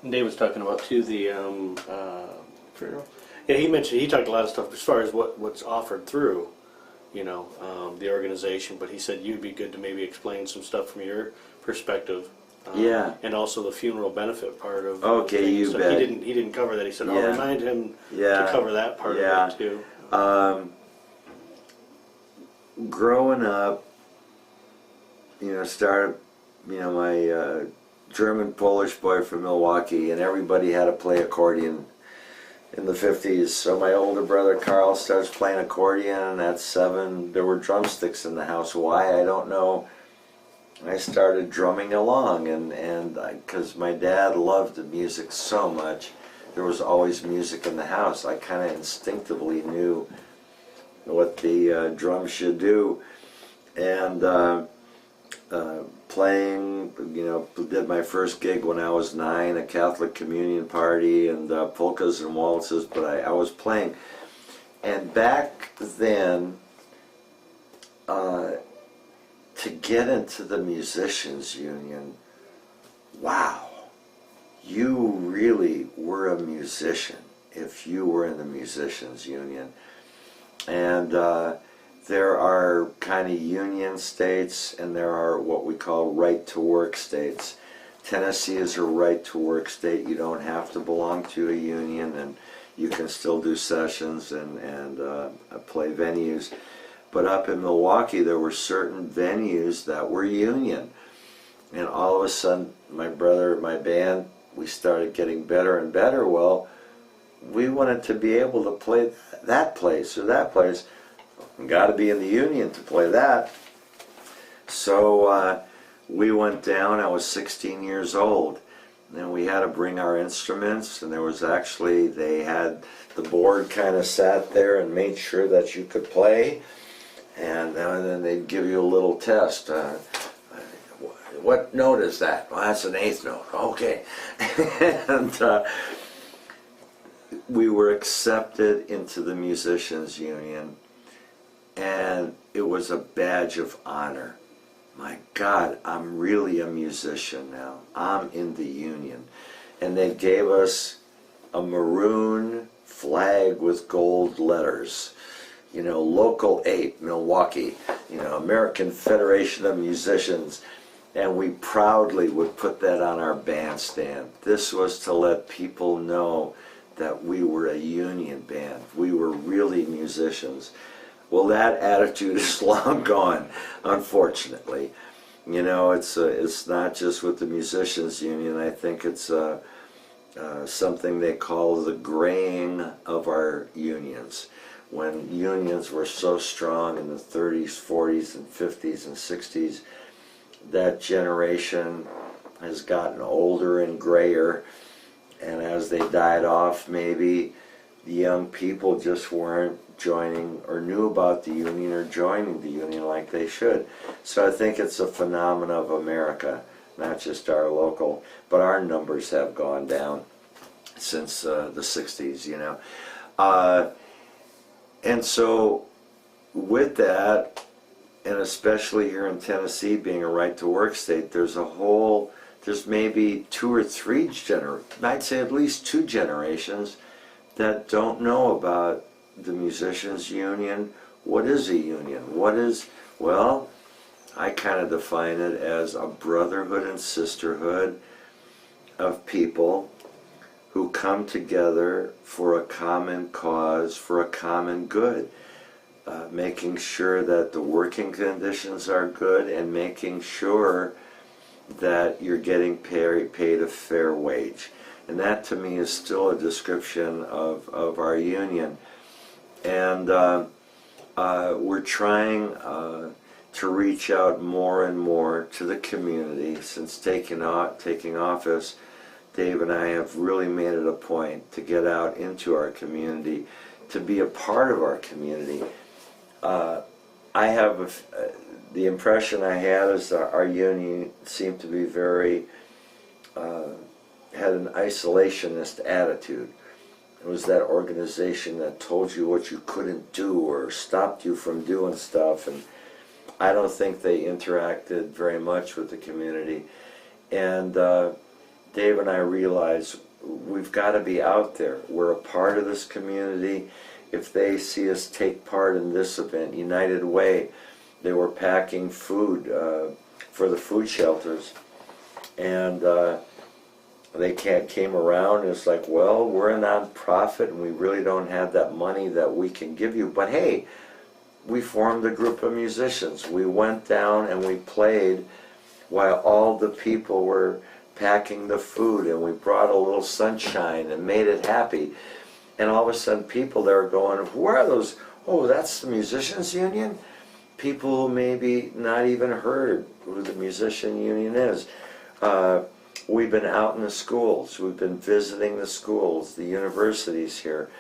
And Dave was talking about too the funeral. Yeah, he talked a lot of stuff as far as what's offered through, the organization. But he said you'd be good to maybe explain some stuff from your perspective. Yeah. And also the funeral benefit part of. Okay, things. you So bet. He didn't cover that. He said I'll Yeah. remind him Yeah. to cover that part Yeah. of it too. Growing up, started, my German Polish boy from Milwaukee, and everybody had to play accordion in the 50s. So my older brother Carl starts playing accordion, and at 7 there were drumsticks in the house. Why, I don't know. I started drumming along, and because my dad loved the music so much, there was always music in the house. I kind of instinctively knew what the drums should do, and playing, did my first gig when I was 9, a Catholic communion party, and polkas and waltzes, but I was playing. And back then, to get into the musicians union, wow, you really were a musician if you were in the musicians union. And there are kind of union states, and there are what we call right-to-work states. Tennessee is a right-to-work state. You don't have to belong to a union, and you can still do sessions and play venues. But up in Milwaukee, there were certain venues that were union. And all of a sudden, my band, we started getting better and better. Well, we wanted to be able to play that place or that place. Got to be in the union to play that. So we went down. I was 16 years old, and we had to bring our instruments. And there was actually, they had the board kind of sat there and made sure that you could play, and then they'd give you a little test. What note is that? Well, that's an 8th note. Okay. And we were accepted into the musicians union, and it was a badge of honor. My God, I'm really a musician now. I'm in the union. And they gave us a maroon flag with gold letters. Local 8, Milwaukee, American Federation of Musicians. And we proudly would put that on our bandstand. This was to let people know that we were a union band. We were really musicians. Well, that attitude is long gone, unfortunately. It's not just with the musicians union. I think it's something they call the graying of our unions. When unions were so strong in the 30s, 40s, and 50s, and 60s, that generation has gotten older and grayer, and as they died off, maybe the young people just weren't joining or knew about the union or joining the union like they should. So I think it's a phenomenon of America, not just our local, but our numbers have gone down since the 60s, and so with that, and especially here in Tennessee being a right-to-work state, there's maybe 2 or 3 I'd say at least 2 generations that don't know about the musicians union. What is a union? Well, I kind of define it as a brotherhood and sisterhood of people who come together for a common cause, for a common good. Making sure that the working conditions are good, and making sure that you're getting paid a fair wage. And that to me is still a description of our union. And we're trying to reach out more and more to the community. Since taking office, Dave and I have really made it a point to get out into our community, to be a part of our community. I have the impression I had is that our union seemed to be very, had an isolationist attitude. It was that organization that told you what you couldn't do or stopped you from doing stuff, and I don't think they interacted very much with the community. And Dave and I realized we've got to be out there. We're a part of this community. If they see us take part in this event, United Way, they were packing food for the food shelters, and they came around and it's like, well, we're a nonprofit and we really don't have that money that we can give you, but hey, we formed a group of musicians. We went down and we played while all the people were packing the food, and we brought a little sunshine and made it happy. And all of a sudden people there are going, where are those? Oh, that's the Musicians Union? People who maybe not even heard who the Musician Union is. We've been out in the schools. We've been visiting the schools, the universities here,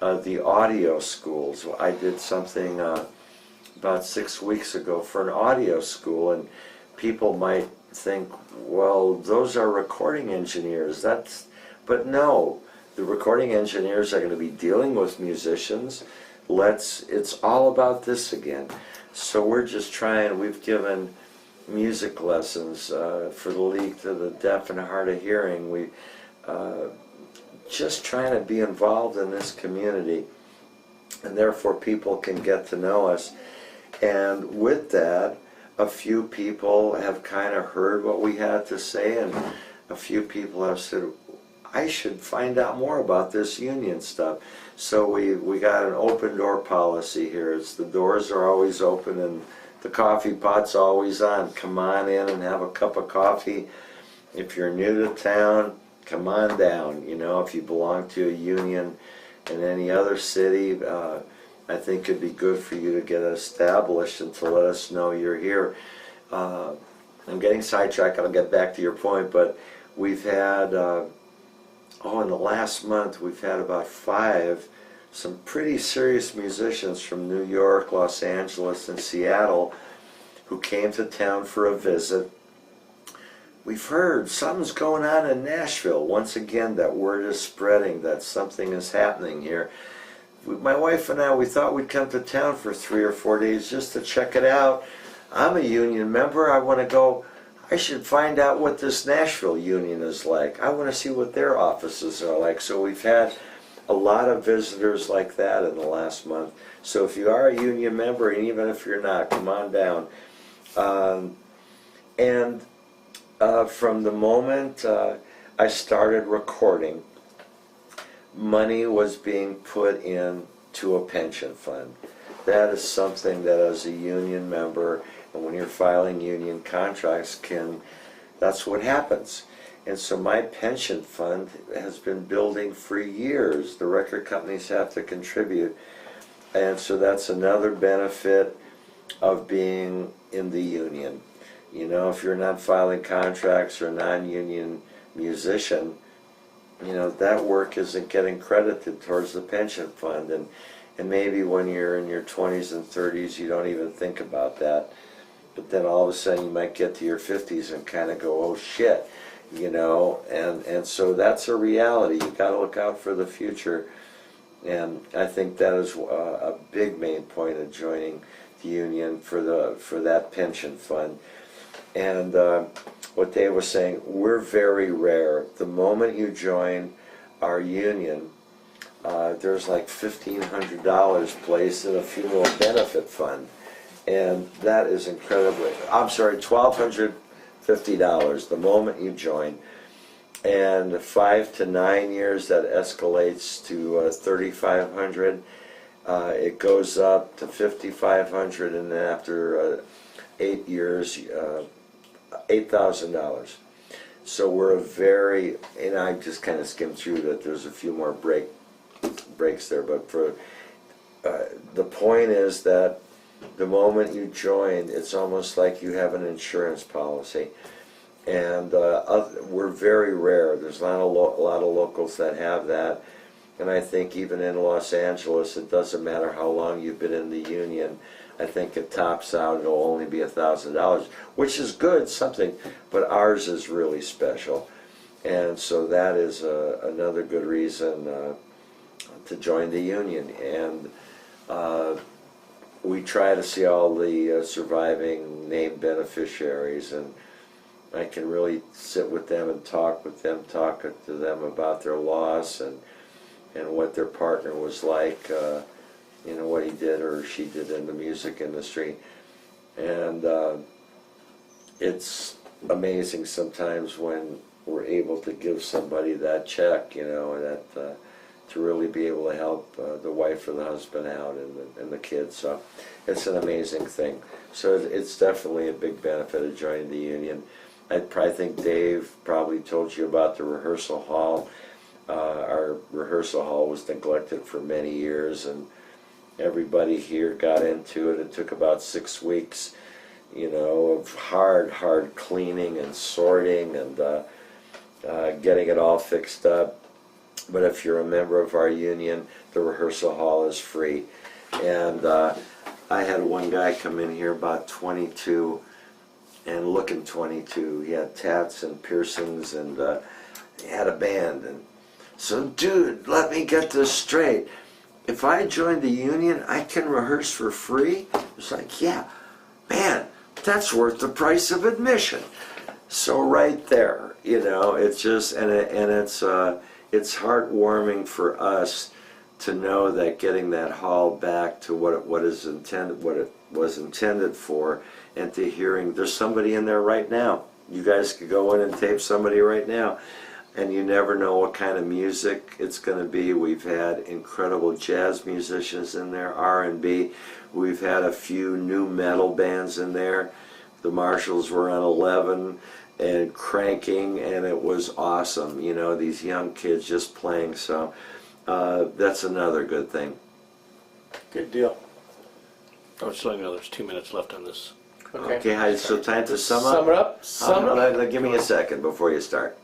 the audio schools. I did something about 6 weeks ago for an audio school, and people might think, well, those are recording engineers. But no, the recording engineers are going to be dealing with musicians. It's all about this again. So we're just trying. We've given music lessons for the League to the Deaf and Hard of Hearing. We just trying to be involved in this community, and therefore people can get to know us. And with that, a few people have kind of heard what we had to say, and a few people have said, I should find out more about this union stuff. So we got an open door policy here. It's the doors are always open and the coffee pot's always on. Come on in and have a cup of coffee. If you're new to town, come on down. You know, if you belong to a union in any other city, I think it'd be good for you to get established and to let us know you're here. I'm getting sidetracked. I'll get back to your point, but we've had, in the last month, we've had about 5 some pretty serious musicians from New York, Los Angeles, and Seattle who came to town for a visit. We've heard something's going on in Nashville. Once again, that word is spreading that something is happening here. My wife and I, we thought we'd come to town for 3 or 4 days just to check it out. I'm a union member. I want to go. I should find out what this Nashville union is like. I want to see what their offices are like. So we've had a lot of visitors like that in the last month. So if you are a union member, and even if you're not, come on down. From the moment I started recording, money was being put into a pension fund. That is something that as a union member, and when you're filing union contracts, that's what happens. And so my pension fund has been building for years. The record companies have to contribute. And so that's another benefit of being in the union. You know, if you're not filing contracts or a non-union musician, you know, that work isn't getting credited towards the pension fund. And maybe when you're in your 20s and 30s, you don't even think about that. But then all of a sudden you might get to your 50s and kind of go, oh shit, you know, and so that's a reality. You got to look out for the future. And I think that is a big main point of joining the union for that pension fund. And what Dave was saying, we're very rare. The moment you join our union, there's like $1,500 placed in a funeral benefit fund. And that is incredibly, I'm sorry, $1,250 the moment you join. And 5 to 9 years, that escalates to $3,500. It goes up to $5,500, and then after 8 years, $8,000. So we're and I just kind of skimmed through that. There's a few more breaks there, but for the point is that the moment you join, it's almost like you have an insurance policy. And we're very rare. There's not a lot of locals that have that. And I think even in Los Angeles, it doesn't matter how long you've been in the union. I think it tops out, it'll only be $1,000, which is good, something, but ours is really special. And so that is another good reason to join the union. And we try to see all the surviving named beneficiaries, and I can really sit with them and talk to them about their loss and what their partner was like, what he did or she did in the music industry. And it's amazing sometimes when we're able to give somebody that check, that to really be able to help the wife or the husband out and the kids. So it's an amazing thing. So it's definitely a big benefit of joining the union. I think Dave probably told you about the rehearsal hall. Our rehearsal hall was neglected for many years, and everybody here got into it. It took about 6 weeks, of hard cleaning and sorting and getting it all fixed up. But if you're a member of our union, the rehearsal hall is free. And I had one guy come in here about 22 and looking 22. He had tats and piercings and he had a band. And so, dude, let me get this straight. If I join the union, I can rehearse for free? It's like, yeah, man, that's worth the price of admission. So right there, it's just, and it's heartwarming for us to know that getting that hall back to what it was intended for, and to hearing there's somebody in there right now. You guys could go in and tape somebody right now, and you never know what kind of music it's going to be. We've had incredible jazz musicians in there, R&B. We've had a few new metal bands in there. The Marshalls were on 11 and cranking, and it was awesome. These young kids just playing. So that's another good thing. Good deal. I was telling you there's 2 minutes left on this. Okay, so time to sum up? Sum it up. Give me a second before you start.